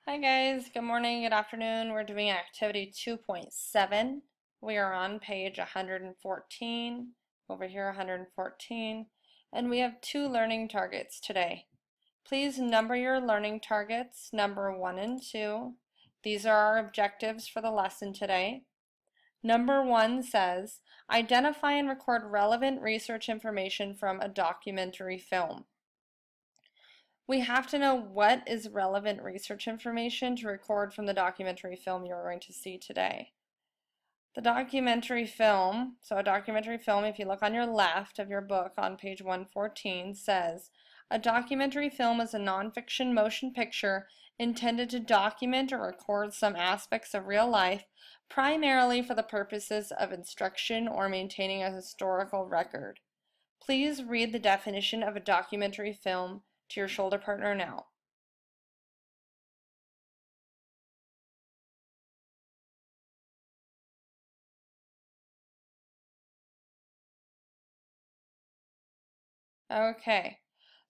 Hi guys, good morning, good afternoon. We're doing activity 2.7. We are on page 114, over here 114, and we have two learning targets today. Please number your learning targets, number 1 and 2. These are our objectives for the lesson today. Number 1 says, identify and record relevant research information from a documentary film. We have to know what is relevant research information to record from the documentary film you're going to see today. The documentary film, so a documentary film, if you look on your left of your book on page 114, says, a documentary film is a nonfiction motion picture intended to document or record some aspects of real life, primarily for the purposes of instruction or maintaining a historical record. Please read the definition of a documentary film to your shoulder partner now. Okay,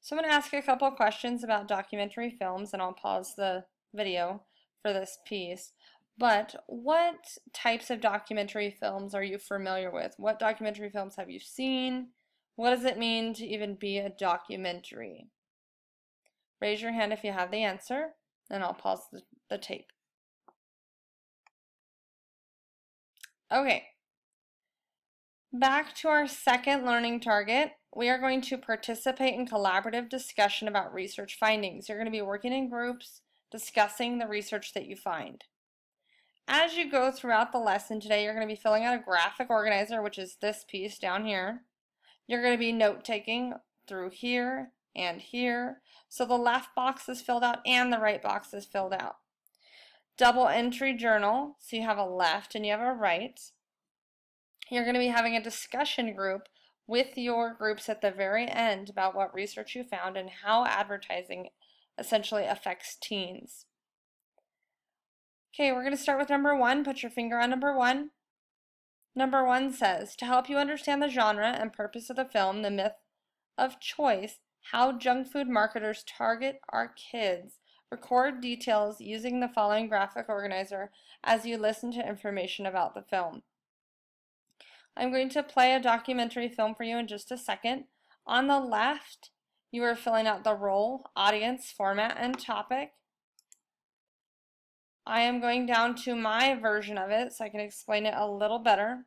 so I'm going to ask a couple of questions about documentary films, and I'll pause the video for this piece. But what types of documentary films are you familiar with? What documentary films have you seen? What does it mean to even be a documentary? Raise your hand if you have the answer, and I'll pause the tape. Okay, back to our second learning target. We are going to participate in collaborative discussion about research findings. You're going to be working in groups, discussing the research that you find. As you go throughout the lesson today, you're going to be filling out a graphic organizer, which is this piece down here. You're going to be note-taking through here and here. So the left box is filled out and the right box is filled out. Double entry journal, so you have a left and you have a right. You're going to be having a discussion group with your groups at the very end about what research you found and how advertising essentially affects teens. Okay, we're going to start with number 1. Put your finger on number 1. Number 1 says, to help you understand the genre and purpose of the film, The Myth of Choice, how junk food marketers target our kids, record details using the following graphic organizer as you listen to information about the film. I'm going to play a documentary film for you in just a second. On the left, you are filling out the role, audience, format, and topic. I am going down to my version of it so I can explain it a little better.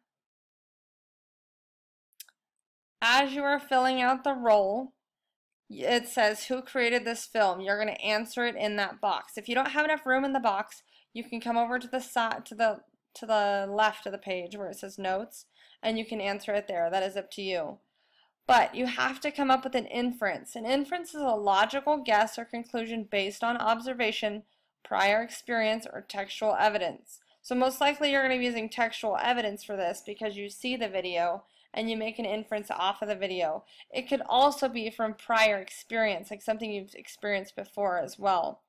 As you are filling out the role, it says who created this film. You're going to answer it in that box. If you don't have enough room in the box, you can come over to the side, to the left of the page where it says notes, and you can answer it there. That is up to you. But you have to come up with an inference. An inference is a logical guess or conclusion based on observation, prior experience, or textual evidence. So most likely you're going to be using textual evidence for this because you see the video and you make an inference off of the video. It could also be from prior experience, like something you've experienced before as well.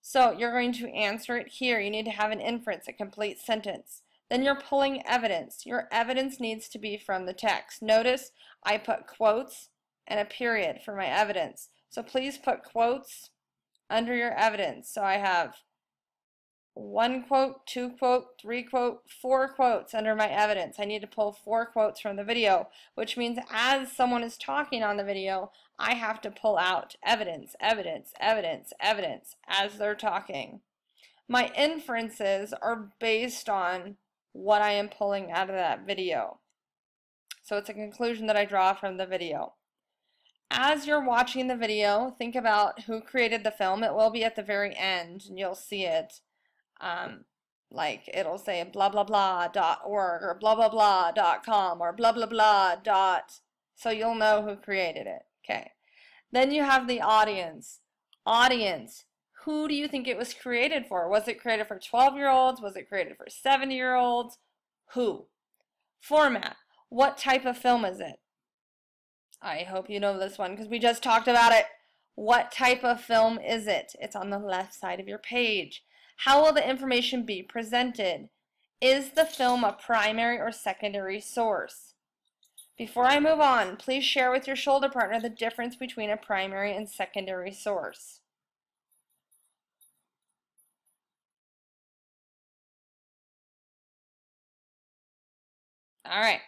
So you're going to answer it here. You need to have an inference, a complete sentence. Then you're pulling evidence. Your evidence needs to be from the text. Notice I put quotes and a period for my evidence. So please put quotes under your evidence. So I have 1 quote, 2 quote, 3 quote, 4 quotes under my evidence. I need to pull 4 quotes from the video, which means as someone is talking on the video, I have to pull out evidence, evidence, evidence, evidence as they're talking. My inferences are based on what I am pulling out of that video. So it's a conclusion that I draw from the video. As you're watching the video, think about who created the film. It will be at the very end, and you'll see it. Like it'll say blah blah blah.org or blah blah blah.com or blah blah blah dot, so you'll know who created it. Okay. Then you have the audience. Audience. Who do you think it was created for? Was it created for 12-year-olds? Was it created for 70-year-olds? Who? Format. What type of film is it? I hope you know this one because we just talked about it. What type of film is it? It's on the left side of your page. How will the information be presented? Is the film a primary or secondary source? Before I move on, please share with your shoulder partner the difference between a primary and secondary source. All right.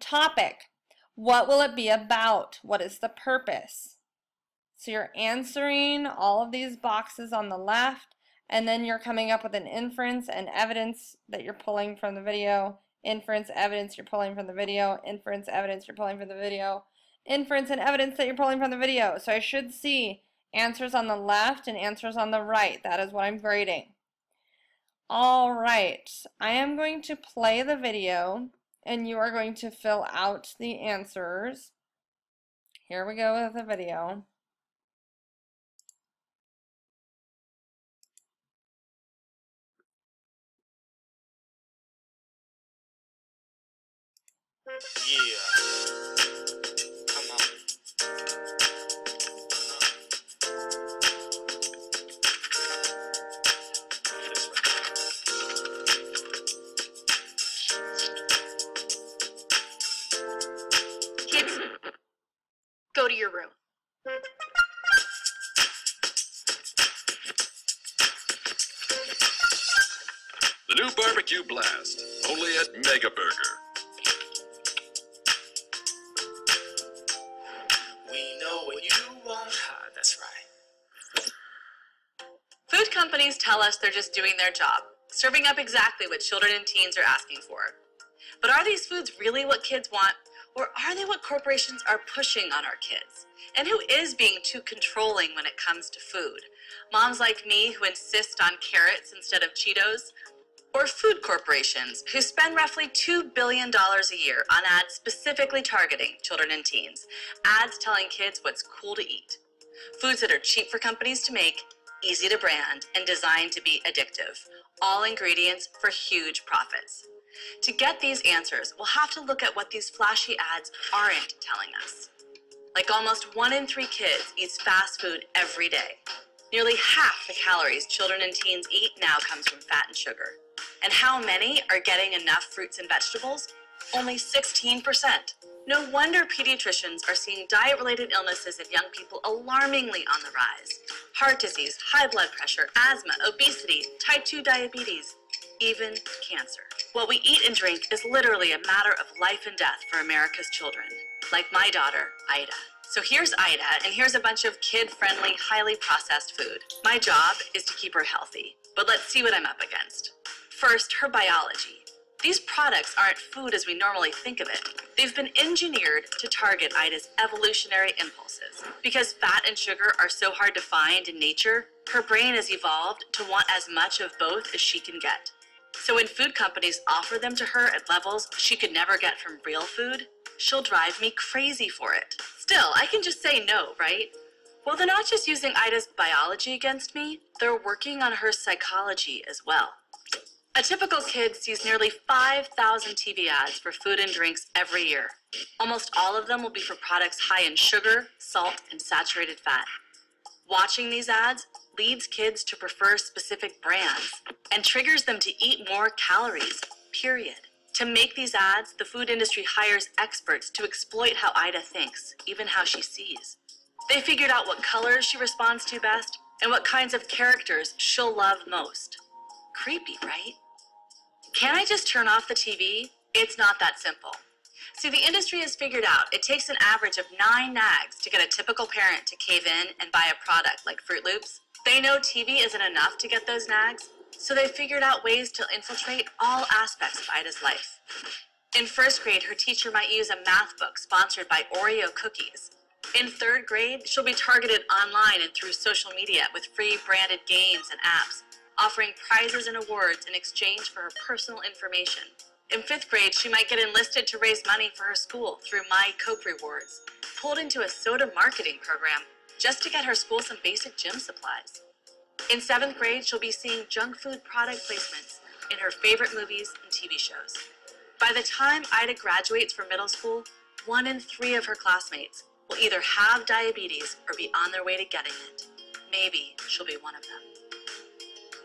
Topic. What will it be about? What is the purpose? So you're answering all of these boxes on the left, and then you're coming up with an inference and evidence that you're pulling from the video. Inference, evidence you're pulling from the video. Inference, evidence you're pulling from the video. Inference and evidence that you're pulling from the video. So I should see answers on the left and answers on the right. That is what I'm grading. All right, I am going to play the video and you are going to fill out the answers. Here we go with the video. Yeah. Come on. Kids, go to your room. The new barbecue blast, only at Mega Burger. We know what you want. Ah, that's right. Food companies tell us they're just doing their job, serving up exactly what children and teens are asking for. But are these foods really what kids want, or are they what corporations are pushing on our kids? And who is being too controlling when it comes to food? Moms like me who insist on carrots instead of Cheetos? Or food corporations who spend roughly $2 billion a year on ads specifically targeting children and teens, ads telling kids what's cool to eat. Foods that are cheap for companies to make, easy to brand, and designed to be addictive. All ingredients for huge profits. To get these answers, we'll have to look at what these flashy ads aren't telling us. Like almost 1 in 3 kids eats fast food every day. Nearly half the calories children and teens eat now comes from fat and sugar. And how many are getting enough fruits and vegetables? Only 16%. No wonder pediatricians are seeing diet-related illnesses in young people alarmingly on the rise. Heart disease, high blood pressure, asthma, obesity, type 2 diabetes, even cancer. What we eat and drink is literally a matter of life and death for America's children, like my daughter, Ida. So here's Ida, and here's a bunch of kid-friendly, highly processed food. My job is to keep her healthy, but let's see what I'm up against. First, her biology. These products aren't food as we normally think of it. They've been engineered to target Ida's evolutionary impulses. Because fat and sugar are so hard to find in nature, her brain has evolved to want as much of both as she can get. So when food companies offer them to her at levels she could never get from real food, she'll drive me crazy for it. Still, I can just say no, right? Well, they're not just using Ida's biology against me, they're working on her psychology as well. A typical kid sees nearly 5,000 TV ads for food and drinks every year. Almost all of them will be for products high in sugar, salt, and saturated fat. Watching these ads leads kids to prefer specific brands and triggers them to eat more calories, period. To make these ads, the food industry hires experts to exploit how Ida thinks, even how she sees. They figured out what colors she responds to best and what kinds of characters she'll love most. Creepy, right? Can I just turn off the TV? It's not that simple. See, the industry has figured out it takes an average of 9 nags to get a typical parent to cave in and buy a product like Fruit Loops. They know TV isn't enough to get those nags, so they figured out ways to infiltrate all aspects of Ida's life. In 1st grade, her teacher might use a math book sponsored by Oreo cookies. In 3rd grade, she'll be targeted online and through social media with free branded games and apps, offering prizes and awards in exchange for her personal information. In 5th grade, she might get enlisted to raise money for her school through My Coke Rewards, pulled into a soda marketing program just to get her school some basic gym supplies. In 7th grade, she'll be seeing junk food product placements in her favorite movies and TV shows. By the time Ida graduates from middle school, 1 in 3 of her classmates will either have diabetes or be on their way to getting it. Maybe she'll be one of them.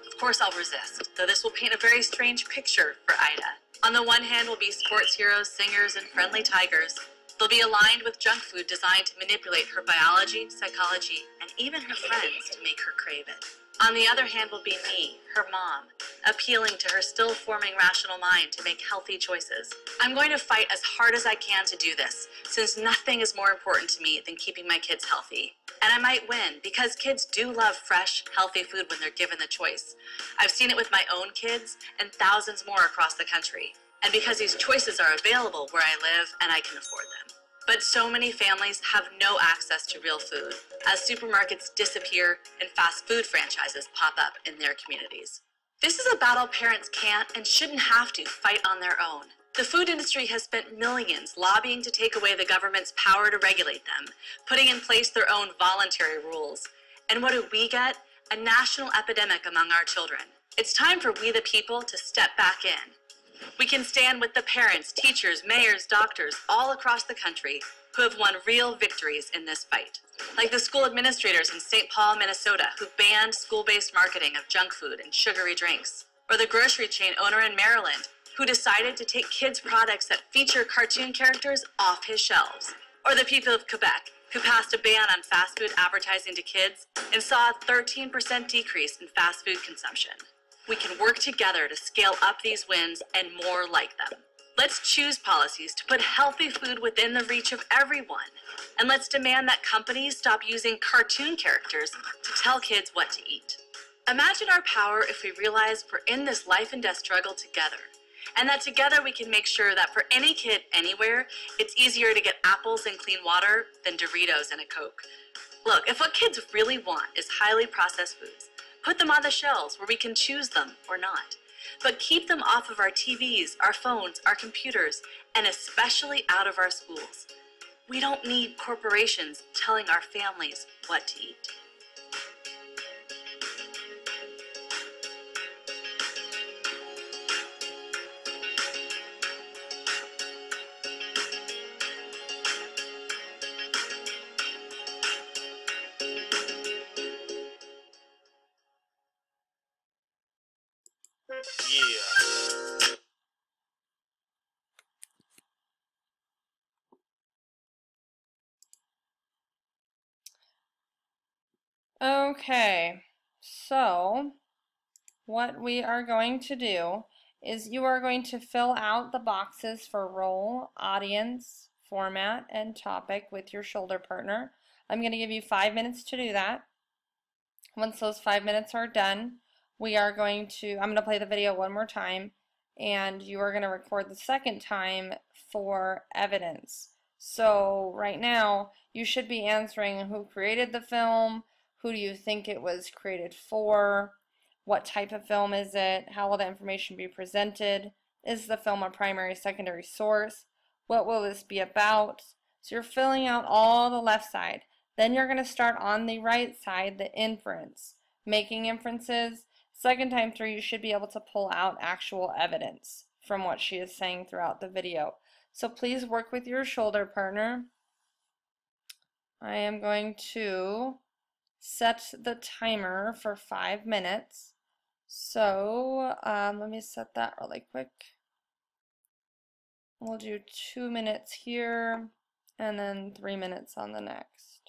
Of course I'll resist, though this will paint a very strange picture for Ida. On the one hand will be sports heroes, singers, and friendly tigers. They'll be aligned with junk food designed to manipulate her biology, psychology, and even her friends to make her crave it. On the other hand will be me, her mom, appealing to her still forming rational mind to make healthy choices. I'm going to fight as hard as I can to do this, since nothing is more important to me than keeping my kids healthy. And I might win, because kids do love fresh, healthy food when they're given the choice. I've seen it with my own kids and thousands more across the country. And because these choices are available where I live and I can afford them. But so many families have no access to real food, as supermarkets disappear and fast food franchises pop up in their communities. This is a battle parents can't and shouldn't have to fight on their own. The food industry has spent millions lobbying to take away the government's power to regulate them, putting in place their own voluntary rules. And what do we get? A national epidemic among our children. It's time for we the people to step back in. We can stand with the parents, teachers, mayors, doctors, all across the country who have won real victories in this fight. Like the school administrators in St. Paul, Minnesota, who banned school-based marketing of junk food and sugary drinks. Or the grocery chain owner in Maryland, who decided to take kids' products that feature cartoon characters off his shelves. Or the people of Quebec, who passed a ban on fast food advertising to kids and saw a 13% decrease in fast food consumption. We can work together to scale up these wins and more like them. Let's choose policies to put healthy food within the reach of everyone. And let's demand that companies stop using cartoon characters to tell kids what to eat. Imagine our power if we realize we're in this life and death struggle together. And that together we can make sure that for any kid anywhere, it's easier to get apples and clean water than Doritos and a Coke. Look, if what kids really want is highly processed foods, put them on the shelves where we can choose them or not. But keep them off of our TVs, our phones, our computers, and especially out of our schools. We don't need corporations telling our families what to eat. Yeah. Okay, so what we are going to do is you are going to fill out the boxes for role, audience, format, and topic with your shoulder partner. I'm going to give you 5 minutes to do that. Once those 5 minutes are done, I'm going to play the video one more time, and you are going to record the second time for evidence. So right now, you should be answering who created the film, who do you think it was created for, what type of film is it, how will the information be presented, is the film a primary, secondary source, what will this be about. So you're filling out all the left side. Then you're going to start on the right side, the inference, making inferences. Second time through, you should be able to pull out actual evidence from what she is saying throughout the video. So please work with your shoulder partner. I am going to set the timer for 5 minutes. So let me set that really quick. We'll do 2 minutes here and then 3 minutes on the next.